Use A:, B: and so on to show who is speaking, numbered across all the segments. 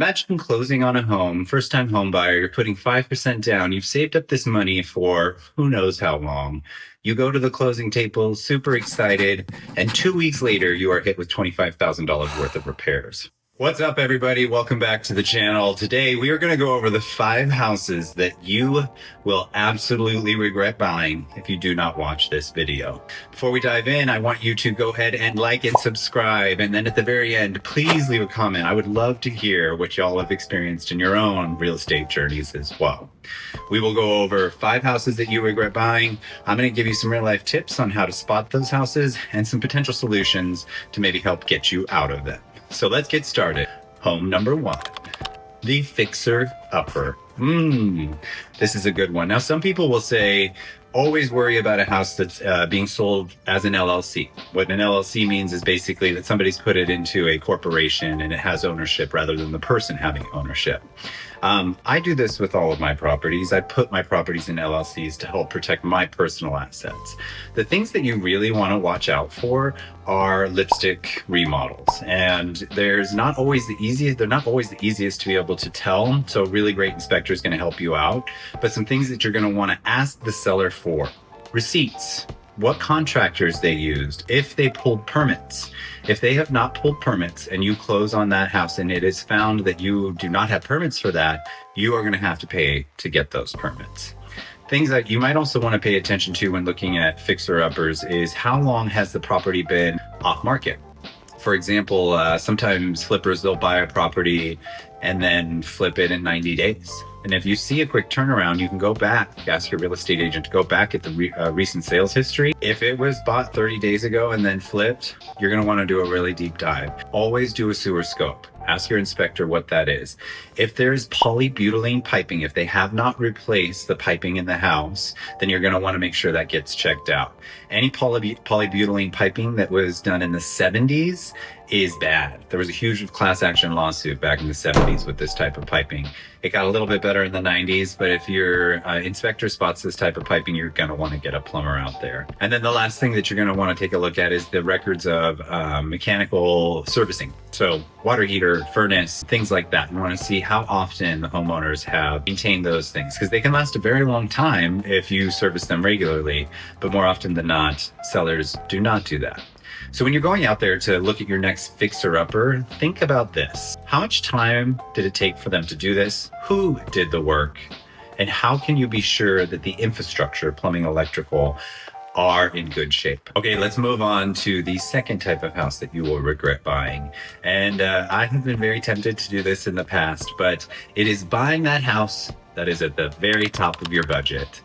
A: Imagine closing on a home, first time home buyer, you're putting 5% down. You've saved up this money for who knows how long. You go to the closing table, super excited, and 2 weeks later, you are hit with $25,000 worth of repairs. What's up, everybody? Welcome back to the channel. Today, we are going to go over the 5 houses that you will absolutely regret buying if you do not watch this video. Before we dive in, I want you to go ahead and like and subscribe. And then at the very end, please leave a comment. I would love to hear what y'all have experienced in your own real estate journeys as well. We will go over 5 houses that you regret buying. I'm going to give you some real life tips on how to spot those houses and some potential solutions to maybe help get you out of them. So let's get started. Home number 1, the fixer-upper. This is a good one. Now, some people will say, always worry about a house that's being sold as an LLC. What an LLC means is basically that somebody's put it into a corporation and it has ownership rather than the person having ownership. I do this with all of my properties. I put my properties in LLCs to help protect my personal assets. The things that you really want to watch out for are lipstick remodels. And they're not always the easiest to be able to tell. So a really great inspector is going to help you out. But some things that you're going to want to ask the seller for: receipts, what contractors they used, if they pulled permits. If they have not pulled permits and you close on that house and it is found that you do not have permits for that, you are going to have to pay to get those permits. Things that you might also want to pay attention to when looking at fixer-uppers is how long has the property been off market. For example, sometimes flippers, they'll buy a property and then flip it in 90 days. And if you see a quick turnaround, you can go back, ask your real estate agent to go back at the recent sales history. If it was bought 30 days ago and then flipped, you're going to want to do a really deep dive. Always do a sewer scope. Ask your inspector what that is. If there's polybutylene piping, if they have not replaced the piping in the house, then you're going to want to make sure that gets checked out. Any polybutylene piping that was done in the 70s is bad. There was a huge class action lawsuit back in the 70s with this type of piping. It got a little bit better in the 90s, but if your inspector spots this type of piping, you're going to want to get a plumber out there. And then the last thing that you're going to want to take a look at is the records of mechanical servicing. So water heater, furnace, things like that. You want to see how often the homeowners have maintained those things, because they can last a very long time if you service them regularly, but more often than not, sellers do not do that. So when you're going out there to look at your next fixer-upper, think about this. How much time did it take for them to do this? Who did the work? And how can you be sure that the infrastructure, plumbing, electrical, are in good shape? Okay, let's move on to the second type of house that you will regret buying. And I have been very tempted to do this in the past, but it is buying that house that is at the very top of your budget.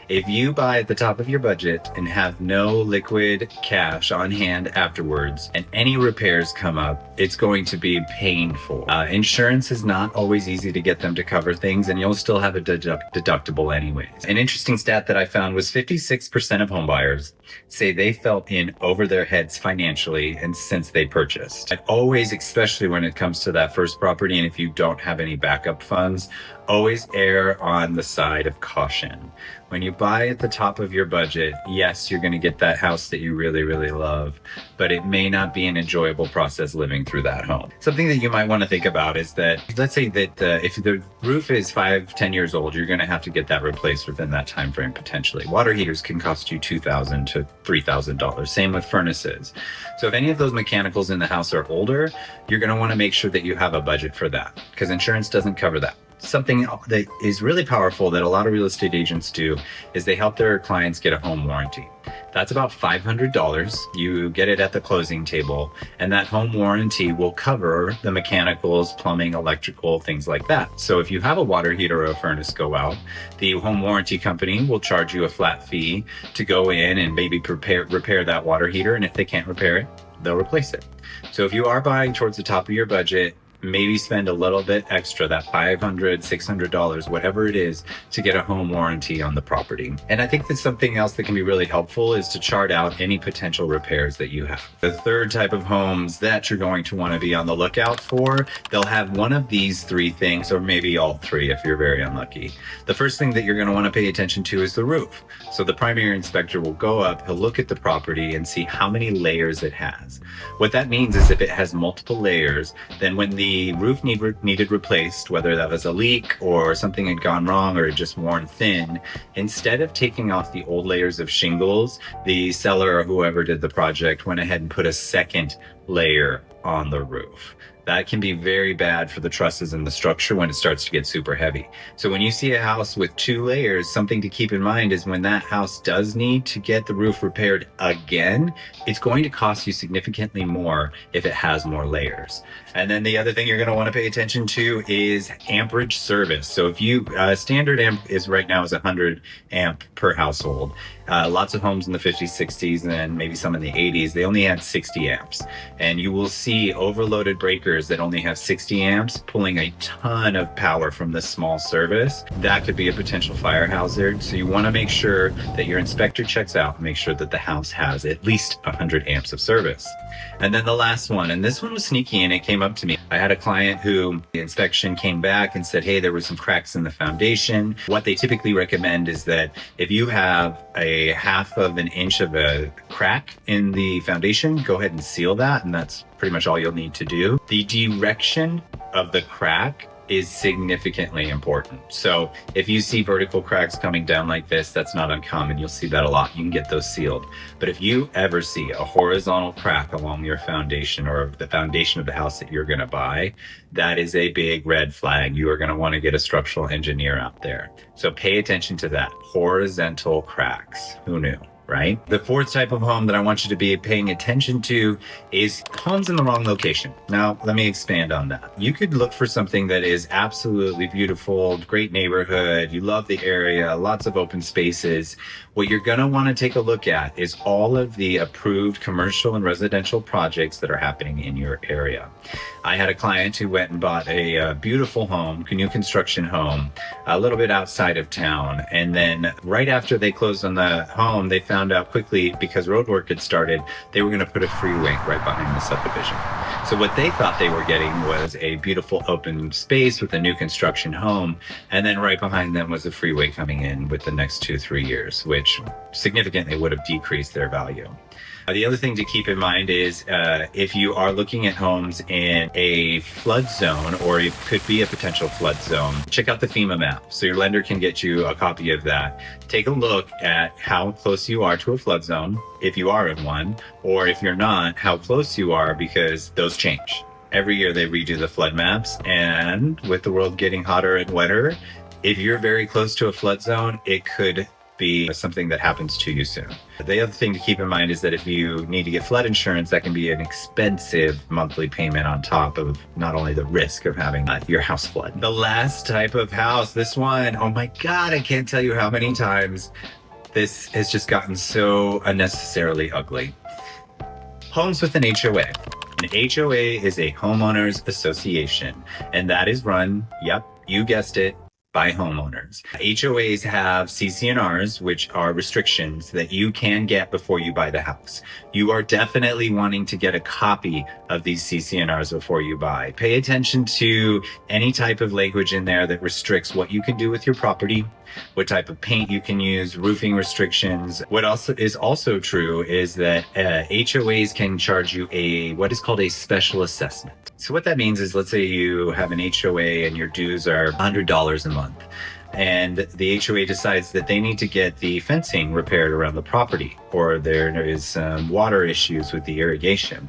A: If you buy at the top of your budget and have no liquid cash on hand afterwards and any repairs come up, it's going to be painful. Insurance is not always easy to get them to cover things, and you'll still have a deductible anyways. An interesting stat that I found was 56% of home buyers say they felt in over their heads financially and since they purchased. And always, especially when it comes to that first property, and if you don't have any backup funds, always err on the side of caution. When you buy at the top of your budget, yes, you're going to get that house that you really, really love, but it may not be an enjoyable process living through that home. Something that you might want to think about is that, let's say that if the roof is 5-10 years old, you're going to have to get that replaced within that time frame potentially. Water heaters can cost you $2,000 to $3,000. Same with furnaces. So if any of those mechanicals in the house are older, you're going to want to make sure that you have a budget for that, because insurance doesn't cover that. Something that is really powerful that a lot of real estate agents do is they help their clients get a home warranty. That's about $500. You get it at the closing table, and that home warranty will cover the mechanicals, plumbing, electrical, things like that. So if you have a water heater or a furnace go out, the home warranty company will charge you a flat fee to go in and maybe repair that water heater, and if they can't repair it, they'll replace it. So if you are buying towards the top of your budget, maybe spend a little bit extra, that $500, $600, whatever it is, to get a home warranty on the property. And I think that something else that can be really helpful is to chart out any potential repairs that you have. The third type of homes that you're going to want to be on the lookout for, they'll have one of these 3 things, or maybe all 3 if you're very unlucky. The first thing that you're going to want to pay attention to is the roof. So the primary inspector will go up, he'll look at the property and see how many layers it has. What that means is if it has multiple layers, then when the the roof needed replaced, whether that was a leak or something had gone wrong or it just worn thin, instead of taking off the old layers of shingles, the seller or whoever did the project went ahead and put a second layer on the roof. That can be very bad for the trusses and the structure when it starts to get super heavy. So when you see a house with 2 layers, something to keep in mind is when that house does need to get the roof repaired again, it's going to cost you significantly more if it has more layers. And then the other thing you're going to want to pay attention to is amperage service. So if you, standard amp is right now is 100 amp per household. Lots of homes in the 50s, 60s, and maybe some in the 80s, they only had 60 amps. And you will see overloaded breakers that only have 60 amps pulling a ton of power from this small service. That could be a potential fire hazard. So you want to make sure that your inspector checks out and make sure that the house has at least 100 amps of service. And then the last one, and this one was sneaky and it came up to me. I had a client who the inspection came back and said, hey, there were some cracks in the foundation. What they typically recommend is that if you have a 1/2 inch of a crack in the foundation, go ahead and seal that. And that's pretty much all you'll need to do. The direction of the crack is significantly important. So if you see vertical cracks coming down like this, that's not uncommon. You'll see that a lot. You can get those sealed. But if you ever see a horizontal crack along your foundation or the foundation of the house that you're going to buy, that is a big red flag. You are going to want to get a structural engineer out there. So pay attention to that. Horizontal cracks. Who knew? Right? The 4th type of home that I want you to be paying attention to is homes in the wrong location. Now, let me expand on that. You could look for something that is absolutely beautiful, great neighborhood, you love the area, lots of open spaces. What you're going to want to take a look at is all of the approved commercial and residential projects that are happening in your area. I had a client who went and bought a beautiful home, new construction home, a little bit outside of town. And then right after they closed on the home, they found out quickly, because road work had started, they were going to put a freeway right behind the subdivision. So what they thought they were getting was a beautiful open space with a new construction home. And then right behind them was a freeway coming in with the next 2-3 years, which significantly would have decreased their value. The other thing to keep in mind is if you are looking at homes in a flood zone, or it could be a potential flood zone, check out the FEMA map. So your lender can get you a copy of that. Take a look at how close you are to a flood zone, if you are in one, or if you're not, how close you are, because those change. Every year they redo the flood maps, and with the world getting hotter and wetter, if you're very close to a flood zone, it could be something that happens to you soon. The other thing to keep in mind is that if you need to get flood insurance, that can be an expensive monthly payment on top of not only the risk of having your house flood. The last type of house, this one, oh my God, I can't tell you how many times this has just gotten so unnecessarily ugly. Homes with an HOA. An HOA is a homeowners association, and that is run, yep, you guessed it, by homeowners. HOAs have CC&Rs, which are restrictions that you can get before you buy the house. You are definitely wanting to get a copy of these CC&Rs before you buy. Pay attention to any type of language in there that restricts what you can do with your property, what type of paint you can use, roofing restrictions. What also is also true is that HOAs can charge you what is called a special assessment. So what that means is, let's say you have an HOA and your dues are $100 a month, and the HOA decides that they need to get the fencing repaired around the property, or there is water issues with the irrigation.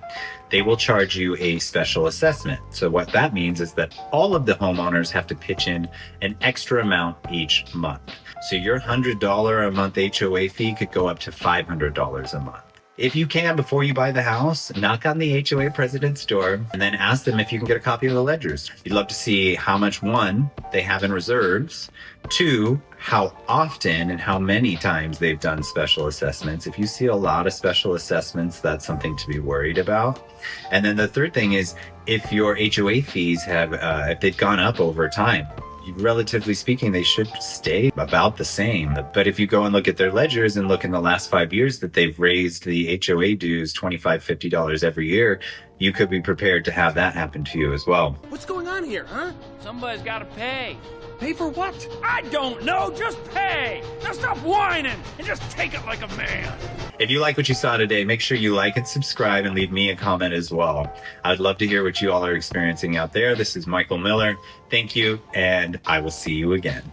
A: They will charge you a special assessment. So what that means is that all of the homeowners have to pitch in an extra amount each month. So your $100 a month HOA fee could go up to $500 a month. If you can, before you buy the house, knock on the HOA president's door and then ask them if you can get a copy of the ledgers. You'd love to see how much, 1, they have in reserves, 2, how often and how many times they've done special assessments. If you see a lot of special assessments, that's something to be worried about. And then the third thing is, if your HOA fees if they've gone up over time, relatively speaking, they should stay about the same. But if you go and look at their ledgers and look in the last 5 years that they've raised the HOA dues $25, $50 every year, you could be prepared to have that happen to you as well.
B: What's going on here, huh?
C: Somebody's got to pay.
B: Pay for what?
C: I don't know, just pay! Now stop whining and just take it like a man!
A: If you like what you saw today, make sure you like and subscribe and leave me a comment as well. I'd love to hear what you all are experiencing out there. This is Michael Miller. Thank you, and I will see you again.